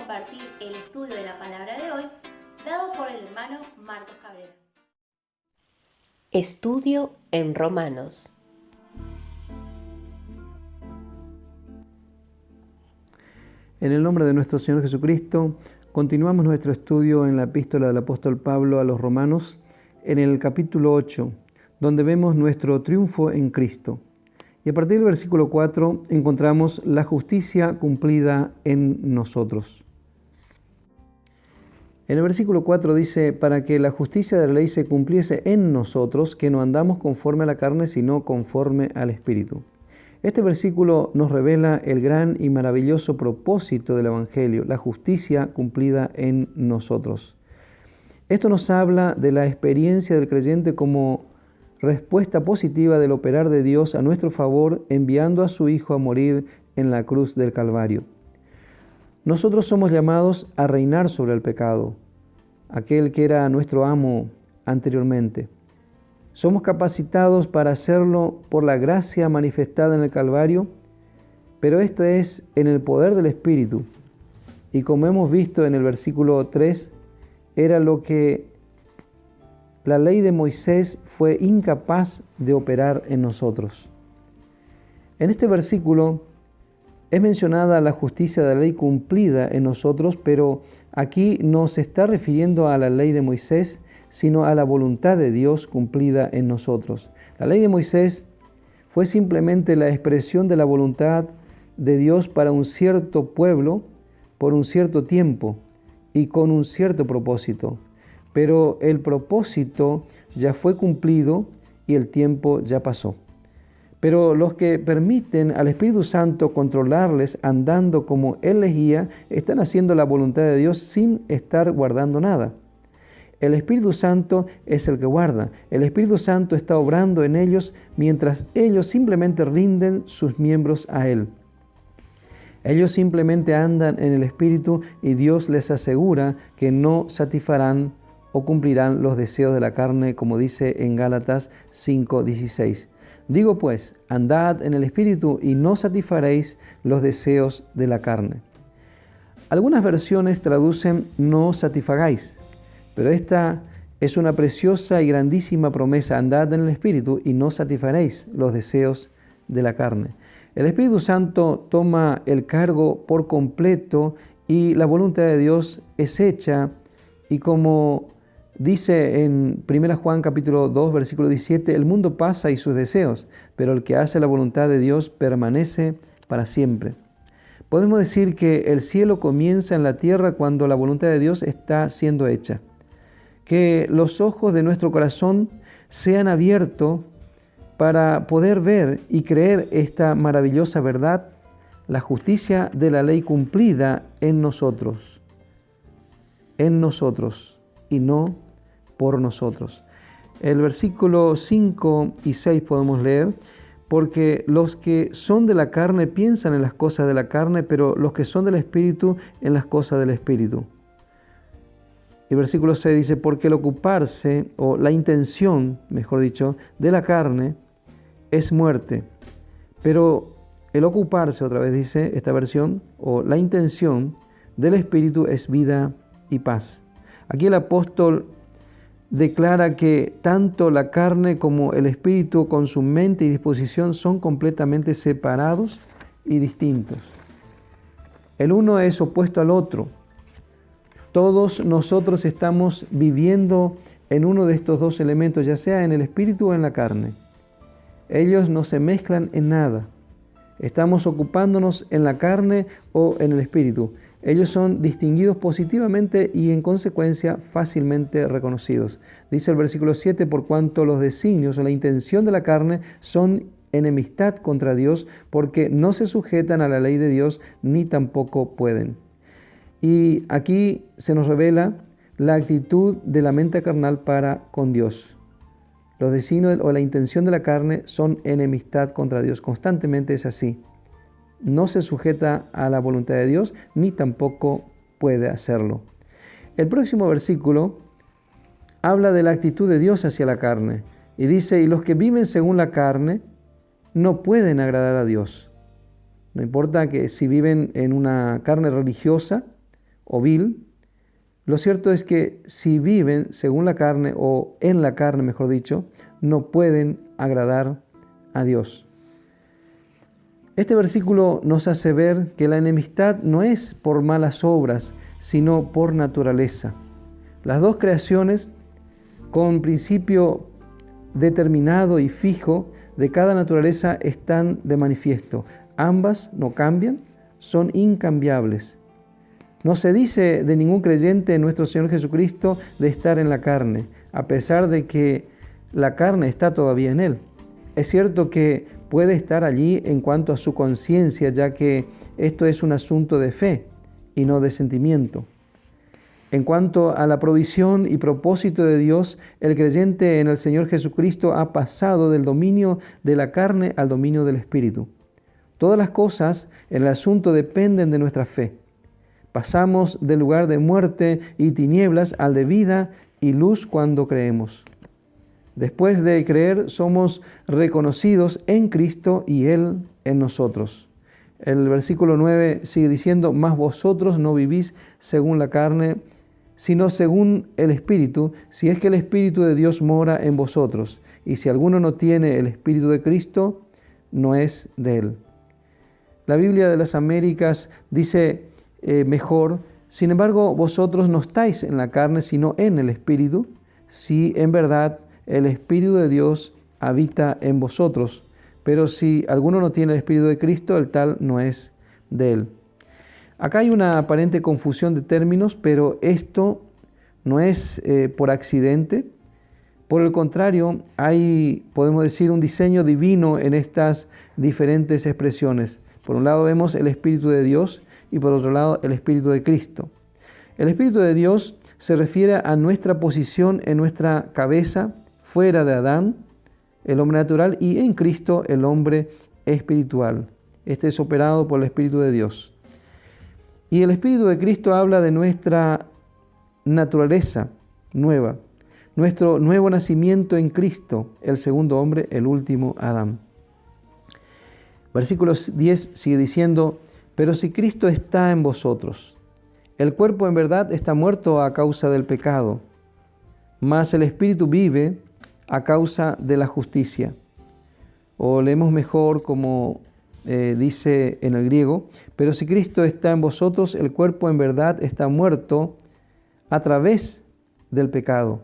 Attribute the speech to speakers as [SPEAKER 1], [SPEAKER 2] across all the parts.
[SPEAKER 1] compartir el estudio de la palabra de hoy, dado por el hermano Marcos Cabrera.
[SPEAKER 2] Estudio en Romanos.
[SPEAKER 3] En el nombre de nuestro Señor Jesucristo, continuamos nuestro estudio en la epístola del apóstol Pablo a los Romanos, en el capítulo 8, donde vemos nuestro triunfo en Cristo. Y a partir del versículo 4 encontramos la justicia cumplida en nosotros. En el versículo 4 dice, para que la justicia de la ley se cumpliese en nosotros, que no andamos conforme a la carne, sino conforme al Espíritu. Este versículo nos revela el gran y maravilloso propósito del Evangelio, la justicia cumplida en nosotros. Esto nos habla de la experiencia del creyente como respuesta positiva del operar de Dios a nuestro favor, enviando a su Hijo a morir en la cruz del Calvario. Nosotros somos llamados a reinar sobre el pecado, aquel que era nuestro amo anteriormente. Somos capacitados para hacerlo por la gracia manifestada en el Calvario, pero esto es en el poder del Espíritu. Y como hemos visto en el versículo 3, era lo que la ley de Moisés fue incapaz de operar en nosotros. En este versículo es mencionada la justicia de la ley cumplida en nosotros, pero aquí no se está refiriendo a la ley de Moisés, sino a la voluntad de Dios cumplida en nosotros. La ley de Moisés fue simplemente la expresión de la voluntad de Dios para un cierto pueblo, por un cierto tiempo y con un cierto propósito. Pero el propósito ya fue cumplido y el tiempo ya pasó. Pero los que permiten al Espíritu Santo controlarles andando como Él les guía, están haciendo la voluntad de Dios sin estar guardando nada. El Espíritu Santo es el que guarda. El Espíritu Santo está obrando en ellos mientras ellos simplemente rinden sus miembros a Él. Ellos simplemente andan en el Espíritu y Dios les asegura que no satisfarán o cumplirán los deseos de la carne, como dice en Gálatas 5:16. Digo pues, andad en el Espíritu y no satisfaréis los deseos de la carne. Algunas versiones traducen no satisfagáis, pero esta es una preciosa y grandísima promesa. Andad en el Espíritu y no satisfaréis los deseos de la carne. El Espíritu Santo toma el cargo por completo y la voluntad de Dios es hecha, y como dice en 1 Juan capítulo 2, versículo 17, el mundo pasa y sus deseos, pero el que hace la voluntad de Dios permanece para siempre. Podemos decir que el cielo comienza en la tierra cuando la voluntad de Dios está siendo hecha. Que los ojos de nuestro corazón sean abiertos para poder ver y creer esta maravillosa verdad, la justicia de la ley cumplida en nosotros y no por nosotros. El versículo 5 y 6 podemos leer, porque los que son de la carne piensan en las cosas de la carne, pero los que son del Espíritu en las cosas del Espíritu. El versículo 6 dice, porque el ocuparse, o la intención, mejor dicho, de la carne es muerte, pero el ocuparse, otra vez dice esta versión, o la intención del Espíritu es vida y paz. Aquí el apóstol declara que tanto la carne como el Espíritu con su mente y disposición son completamente separados y distintos. El uno es opuesto al otro. Todos nosotros estamos viviendo en uno de estos dos elementos, ya sea en el Espíritu o en la carne. Ellos no se mezclan en nada. Estamos ocupándonos en la carne o en el Espíritu. Ellos son distinguidos positivamente y en consecuencia fácilmente reconocidos. Dice el versículo 7, por cuanto los designios o la intención de la carne son enemistad contra Dios, porque no se sujetan a la ley de Dios, ni tampoco pueden. Y aquí se nos revela la actitud de la mente carnal para con Dios. Los designios o la intención de la carne son enemistad contra Dios. Constantemente es así. No se sujeta a la voluntad de Dios, ni tampoco puede hacerlo. El próximo versículo habla de la actitud de Dios hacia la carne. Y dice, y los que viven según la carne no pueden agradar a Dios. No importa que si viven en una carne religiosa o vil, lo cierto es que si viven según la carne, o en la carne, mejor dicho, no pueden agradar a Dios. Este versículo nos hace ver que la enemistad no es por malas obras, sino por naturaleza. Las dos creaciones, con principio determinado y fijo de cada naturaleza, están de manifiesto. Ambas no cambian, son incambiables. No se dice de ningún creyente en nuestro Señor Jesucristo de estar en la carne, a pesar de que la carne está todavía en él. Es cierto que puede estar allí en cuanto a su conciencia, ya que esto es un asunto de fe y no de sentimiento. En cuanto a la provisión y propósito de Dios, el creyente en el Señor Jesucristo ha pasado del dominio de la carne al dominio del Espíritu. Todas las cosas en el asunto dependen de nuestra fe. Pasamos del lugar de muerte y tinieblas al de vida y luz cuando creemos. Después de creer, somos reconocidos en Cristo y Él en nosotros. El versículo 9 sigue diciendo: mas vosotros no vivís según la carne, sino según el Espíritu, si es que el Espíritu de Dios mora en vosotros. Y si alguno no tiene el Espíritu de Cristo, no es de Él. La Biblia de las Américas dice mejor: sin embargo, vosotros no estáis en la carne, sino en el Espíritu, si en verdad el Espíritu de Dios habita en vosotros. Pero si alguno no tiene el Espíritu de Cristo, el tal no es de Él. Acá hay una aparente confusión de términos, pero esto no es por accidente. Por el contrario, hay, podemos decir, un diseño divino en estas diferentes expresiones. Por un lado vemos el Espíritu de Dios y por otro lado el Espíritu de Cristo. El Espíritu de Dios se refiere a nuestra posición en nuestra cabeza, fuera de Adán, el hombre natural, y en Cristo, el hombre espiritual. Este es operado por el Espíritu de Dios. Y el Espíritu de Cristo habla de nuestra naturaleza nueva, nuestro nuevo nacimiento en Cristo, el segundo hombre, el último Adán. Versículo 10 sigue diciendo: pero si Cristo está en vosotros, el cuerpo en verdad está muerto a causa del pecado, mas el Espíritu vive a causa de la justicia. O leemos mejor como dice en el griego: pero si Cristo está en vosotros, el cuerpo en verdad está muerto a través del pecado,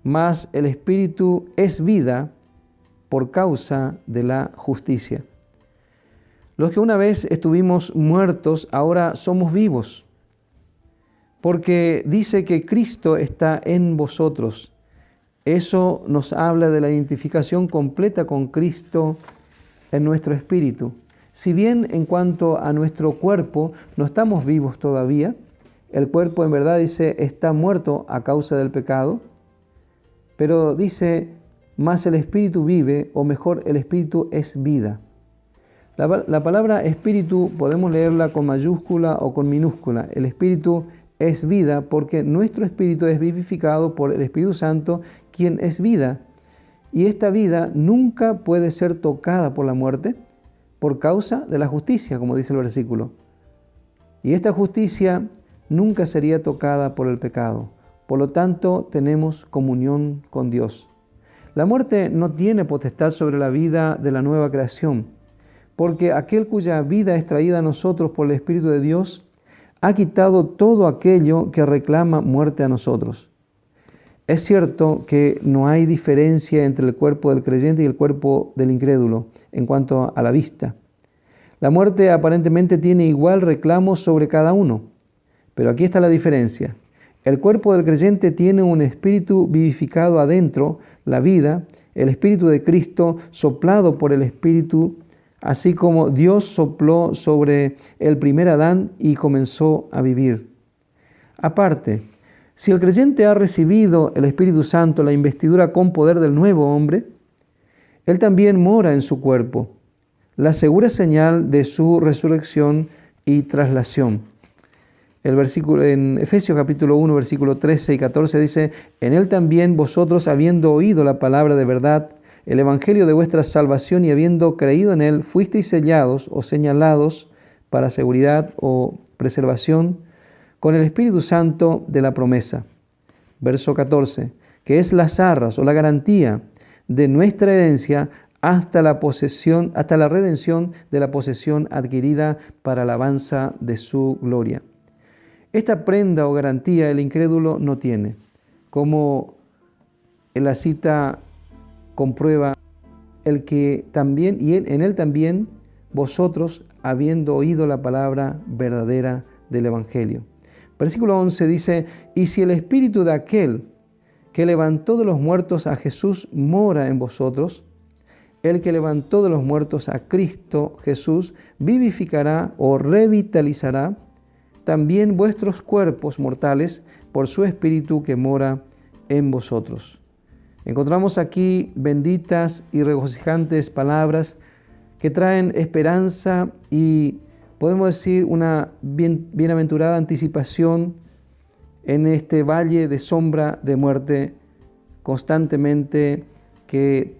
[SPEAKER 3] mas el Espíritu es vida por causa de la justicia. Los que una vez estuvimos muertos, ahora somos vivos, porque dice que Cristo está en vosotros. Eso nos habla de la identificación completa con Cristo en nuestro espíritu. Si bien en cuanto a nuestro cuerpo no estamos vivos todavía, el cuerpo en verdad dice está muerto a causa del pecado, pero dice más el espíritu vive, o mejor, el espíritu es vida. La palabra espíritu podemos leerla con mayúscula o con minúscula. El espíritu es vida porque nuestro espíritu es vivificado por el Espíritu Santo, quien es vida. Y esta vida nunca puede ser tocada por la muerte por causa de la justicia, como dice el versículo. Y esta justicia nunca sería tocada por el pecado. Por lo tanto, tenemos comunión con Dios. La muerte no tiene potestad sobre la vida de la nueva creación, porque aquel cuya vida es traída a nosotros por el Espíritu de Dios ha quitado todo aquello que reclama muerte a nosotros. Es cierto que no hay diferencia entre el cuerpo del creyente y el cuerpo del incrédulo en cuanto a la vista. La muerte aparentemente tiene igual reclamo sobre cada uno, pero aquí está la diferencia. El cuerpo del creyente tiene un espíritu vivificado adentro, la vida, el Espíritu de Cristo soplado por el Espíritu, así como Dios sopló sobre el primer Adán y comenzó a vivir. Aparte, si el creyente ha recibido el Espíritu Santo, la investidura con poder del nuevo hombre, él también mora en su cuerpo, la segura señal de su resurrección y traslación. El versículo en Efesios capítulo 1, versículo 13 y 14 dice: en él también vosotros, habiendo oído la palabra de verdad, el evangelio de vuestra salvación, y habiendo creído en él, fuisteis sellados o señalados para seguridad o preservación con el Espíritu Santo de la promesa. Verso 14, que es las arras o la garantía de nuestra herencia hasta la redención de la posesión adquirida para alabanza de su gloria. Esta prenda o garantía el incrédulo no tiene, como en la cita comprueba el que también, y en él también, vosotros, habiendo oído la palabra verdadera del Evangelio. Versículo 11 dice, y si el espíritu de aquel que levantó de los muertos a Jesús mora en vosotros, el que levantó de los muertos a Cristo Jesús vivificará o revitalizará también vuestros cuerpos mortales por su espíritu que mora en vosotros. Encontramos aquí benditas y regocijantes palabras que traen esperanza y podemos decir una bienaventurada anticipación en este valle de sombra de muerte constantemente que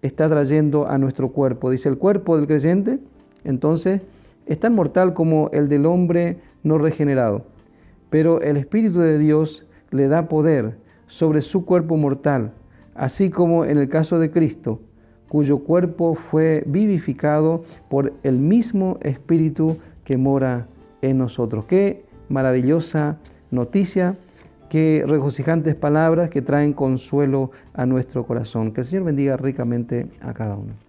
[SPEAKER 3] está trayendo a nuestro cuerpo. Dice, el cuerpo del creyente, entonces, es tan mortal como el del hombre no regenerado, pero el Espíritu de Dios le da poder sobre su cuerpo mortal, así como en el caso de Cristo, cuyo cuerpo fue vivificado por el mismo Espíritu que mora en nosotros. Qué maravillosa noticia, qué regocijantes palabras que traen consuelo a nuestro corazón. Que el Señor bendiga ricamente a cada uno.